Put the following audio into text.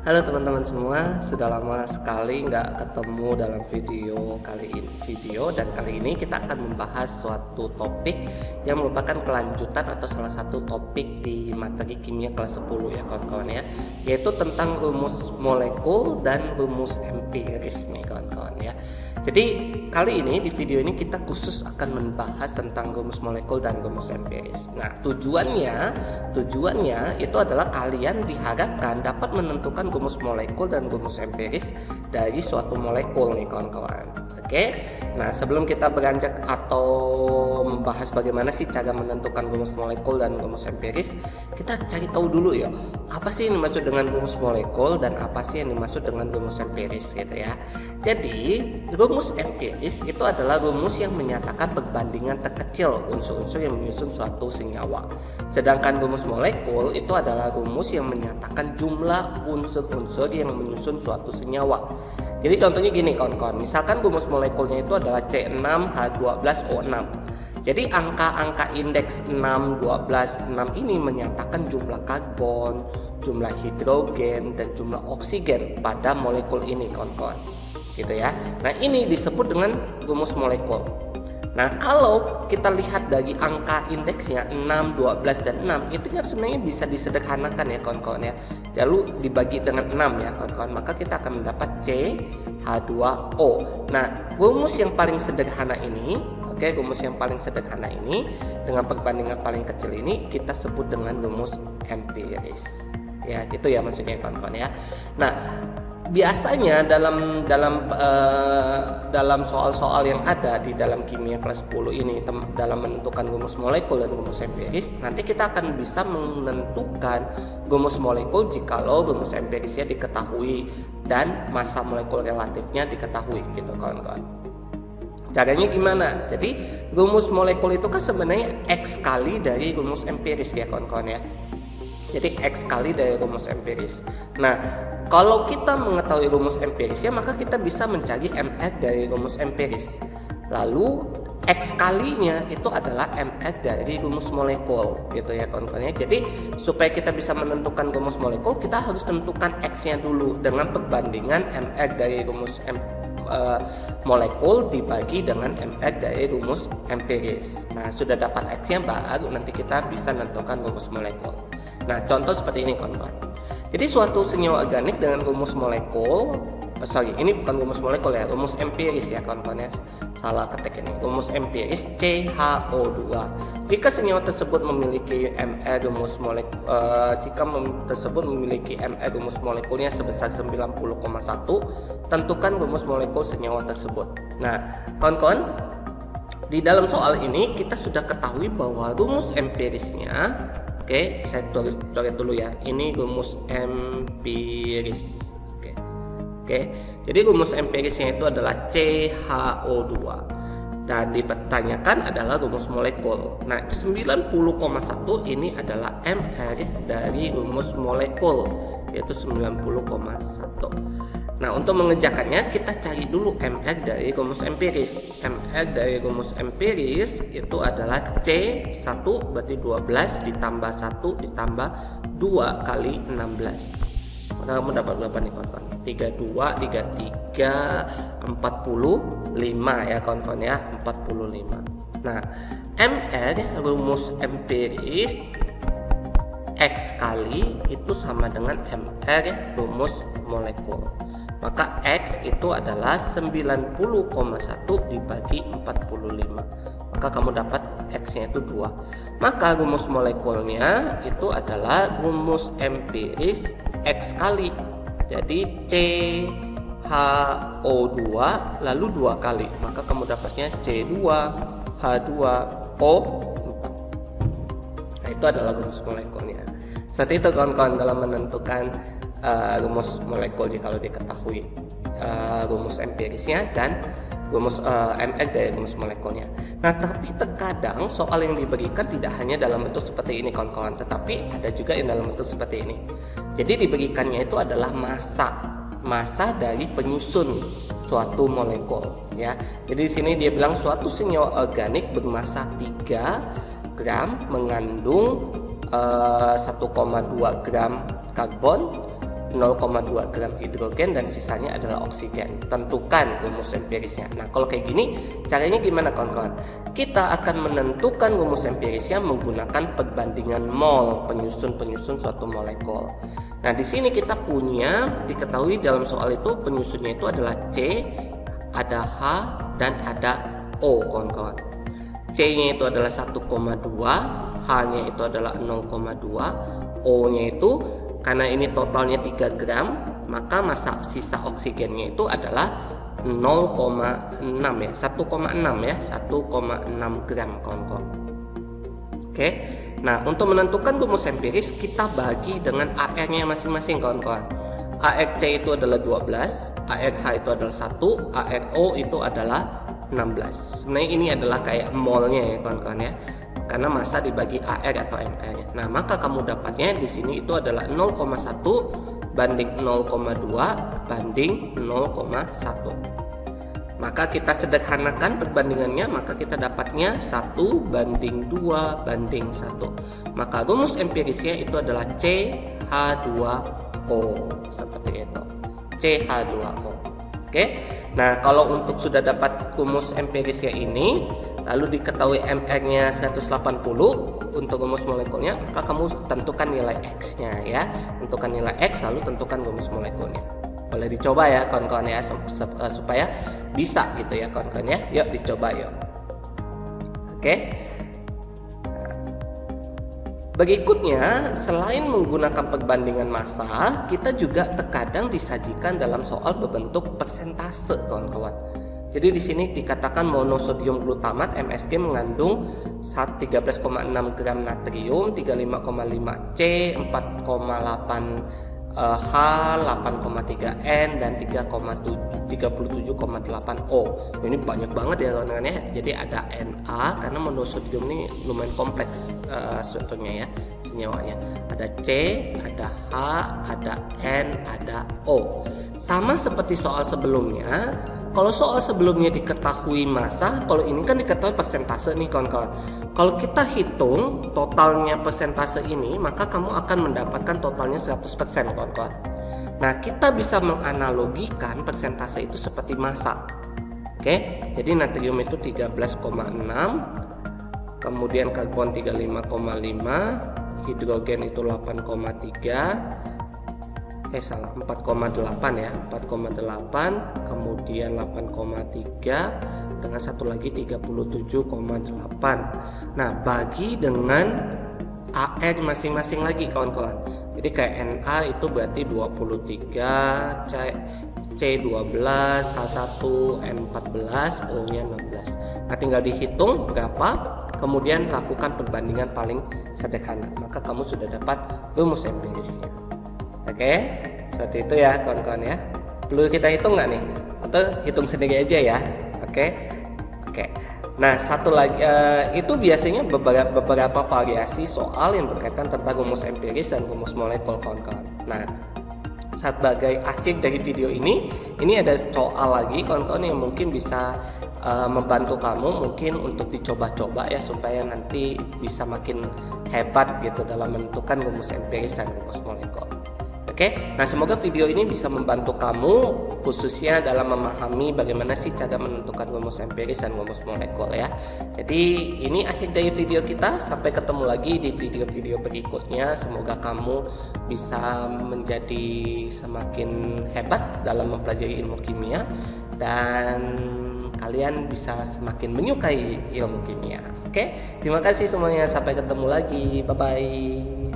Halo teman-teman semua, sudah lama sekali nggak ketemu dalam video dan kali ini kita akan membahas suatu topik yang merupakan kelanjutan atau salah satu topik di materi kimia kelas 10 ya kawan-kawan ya, yaitu tentang rumus molekul dan rumus empiris nih kawan-kawan ya. Jadi kali ini di video ini kita khusus akan membahas tentang rumus molekul dan rumus empiris. Nah, tujuannya itu adalah kalian diharapkan dapat menentukan rumus molekul dan rumus empiris dari suatu molekul nih kawan-kawan. Oke. Nah, sebelum kita beranjak atau membahas bagaimana sih cara menentukan rumus molekul dan rumus empiris, kita cari tahu dulu ya, apa sih yang dimaksud dengan rumus molekul dan apa sih yang dimaksud dengan rumus empiris gitu ya. Jadi, rumus empiris itu adalah rumus yang menyatakan perbandingan terkecil unsur-unsur yang menyusun suatu senyawa. Sedangkan rumus molekul itu adalah rumus yang menyatakan jumlah unsur-unsur yang menyusun suatu senyawa. Jadi contohnya gini kawan-kawan, misalkan rumus molekulnya itu adalah C6H12O6. Jadi angka-angka indeks 6, 12, 6 ini menyatakan jumlah karbon, jumlah hidrogen, dan jumlah oksigen pada molekul ini kawan-kawan. Gitu ya. Nah, ini disebut dengan rumus molekul. Nah, kalau kita lihat dari angka indeksnya 6, 12, dan 6, itu kan sebenarnya bisa disederhanakan ya kawan-kawan ya. Lalu dibagi dengan 6 ya kawan-kawan, maka kita akan mendapat CH2O. Nah, rumus yang paling sederhana ini, rumus yang paling sederhana ini dengan perbandingan paling kecil ini kita sebut dengan rumus empiris. Ya, gitu ya maksudnya kawan-kawan ya. Nah, biasanya dalam soal-soal yang ada di dalam kimia kelas 10 ini dalam menentukan rumus molekul dan rumus empiris, nanti kita akan bisa menentukan rumus molekul jikalau rumus empirisnya diketahui dan massa molekul relatifnya diketahui gitu kawan-kawan. Caranya gimana? Jadi rumus molekul itu kan sebenarnya X kali dari rumus empiris ya kawan-kawan ya. Jadi X kali dari rumus empiris. Nah, kalau kita mengetahui rumus empirisnya, maka kita bisa mencari MR dari rumus empiris. Lalu X kalinya itu adalah MR dari rumus molekul, gitu ya kawan-kawan. Jadi supaya kita bisa menentukan rumus molekul, kita harus tentukan X-nya dulu dengan perbandingan MR dari rumus molekul dibagi dengan MR dari rumus empiris. Nah, sudah dapat X-nya baru nanti kita bisa menentukan rumus molekul. Nah, contoh seperti ini kawan-kawan. Jadi suatu senyawa organik dengan rumus molekul, ini bukan rumus molekul ya, rumus empiris ya kawan-kawan ya. Salah ketik ini. Rumus empiris CH2O. Jika senyawa tersebut memiliki MR rumus molekul rumus molekulnya sebesar 90,1, tentukan rumus molekul senyawa tersebut. Nah, kawan-kawan, di dalam soal ini kita sudah ketahui bahwa rumus empirisnya, saya coret dulu ya. Ini rumus empiris. Jadi rumus empirisnya itu adalah CH2O dan dipertanyakan adalah rumus molekul. Nah, 90,1 ini adalah MR dari rumus molekul, yaitu 90,1. Nah, untuk mengerjakannya kita cari dulu MR dari rumus empiris. MR dari rumus empiris itu adalah C1 berarti 12 ditambah 1 ditambah 2 kali 16. Maka kamu dapat berapa nih kawan-kawan? 32, 33, 45 ya kawan-kawan ya, 45. Nah, MR rumus empiris X kali itu sama dengan MR rumus molekul. Maka X itu adalah 90,1 dibagi 45. Maka kamu dapat X-nya itu 2. Maka rumus molekulnya itu adalah rumus empiris X kali. Jadi CH2O lalu 2 kali. Maka kamu dapatnya C2H2O4. Nah, itu adalah rumus molekulnya. Seperti itu kawan-kawan dalam menentukan rumus molekul jikalau diketahui rumus empirisnya dan rumus MR dari rumus molekulnya. Nah, tapi terkadang soal yang diberikan tidak hanya dalam bentuk seperti ini kawan-kawan, tetapi ada juga yang dalam bentuk seperti ini. Jadi diberikannya itu adalah massa dari penyusun suatu molekul ya. Jadi di sini dia bilang suatu senyawa organik bermassa 3 gram mengandung 1,2 gram karbon, 0,2 gram hidrogen dan sisanya adalah oksigen. Tentukan rumus empirisnya. Nah, kalau kayak gini, caranya gimana kawan-kawan? Kita akan menentukan rumus empirisnya menggunakan perbandingan mol, penyusun suatu molekul. Nah, di sini kita punya, diketahui dalam soal itu penyusunnya itu adalah C, ada H, dan ada O, kawan-kawan. C-nya itu adalah 1,2, H-nya itu adalah 0,2, O-nya itu karena ini totalnya 3 gram, maka massa sisa oksigennya itu adalah 0,6 ya, 1,6 gram, kawan-kawan. Oke. Nah, untuk menentukan rumus empiris kita bagi dengan AR-nya masing-masing, kawan-kawan. ARC itu adalah 12, ARH itu adalah 1, ARO itu adalah 16. Sebenarnya ini adalah kayak molnya ya, kawan-kawan ya. Karena massa dibagi AR atau MR-nya. Nah, maka kamu dapatnya di sini itu adalah 0,1 banding 0,2 banding 0,1. Maka kita sederhanakan perbandingannya, maka kita dapatnya 1 banding 2 banding 1. Maka rumus empirisnya itu adalah CH2O, seperti itu. CH2O. Oke. Nah, kalau untuk sudah dapat rumus empirisnya ini, lalu diketahui MR-nya 180 untuk rumus molekulnya, maka kamu tentukan nilai X-nya ya. Tentukan nilai X lalu tentukan rumus molekulnya. Boleh dicoba ya kawan-kawan ya, supaya bisa gitu ya kawan-kawan ya. Yuk dicoba yuk. Oke. Berikutnya, selain menggunakan perbandingan massa, kita juga terkadang disajikan dalam soal berbentuk persentase, kawan-kawan. Jadi di sini dikatakan monosodium glutamat MSG mengandung 13,6 gram natrium, 35,5 C, 4,8 H, 8,3 N, dan 37,8 O. Ini banyak banget ya kawan-kawan ya. Jadi ada Na karena monosodium ini lumayan kompleks strukturnya ya, senyawanya. Ada C, ada H, ada N, ada O. Sama seperti soal sebelumnya. Kalau soal sebelumnya diketahui massa, kalau ini kan diketahui persentase nih kawan-kawan. Kalau kita hitung totalnya persentase ini, maka kamu akan mendapatkan totalnya 100%, kawan-kawan. Nah, kita bisa menganalogikan persentase itu seperti massa. Oke, jadi natrium itu 13,6, kemudian karbon 35,5, hidrogen itu 8,3, 4,8 ya, 4,8, kemudian 8,3 dengan satu lagi 37,8. Nah, bagi dengan AR masing-masing lagi kawan-kawan. Jadi kayak Na itu berarti 23, C12, H1, N14, O-nya 16. Nah, tinggal dihitung berapa, kemudian lakukan perbandingan paling sederhana. Maka kamu sudah dapat rumus empirisnya. Oke, seperti itu ya kawan-kawan ya. Perlu kita hitung nggak nih? Atau hitung sendiri aja ya. Oke. Nah, satu lagi itu biasanya beberapa variasi soal yang berkaitan tentang rumus empiris dan rumus molekul, kawan-kawan. Nah, sebagai akhir dari video ini ada soal lagi kawan-kawan yang mungkin bisa membantu kamu mungkin untuk dicoba-coba ya, supaya nanti bisa makin hebat gitu dalam menentukan rumus empiris dan rumus molekul. Oke, nah semoga video ini bisa membantu kamu khususnya dalam memahami bagaimana sih cara menentukan rumus empiris dan rumus molekul ya. Jadi ini akhir dari video kita, sampai ketemu lagi di video-video berikutnya. Semoga kamu bisa menjadi semakin hebat dalam mempelajari ilmu kimia dan kalian bisa semakin menyukai ilmu kimia. Oke, terima kasih semuanya, sampai ketemu lagi, bye bye.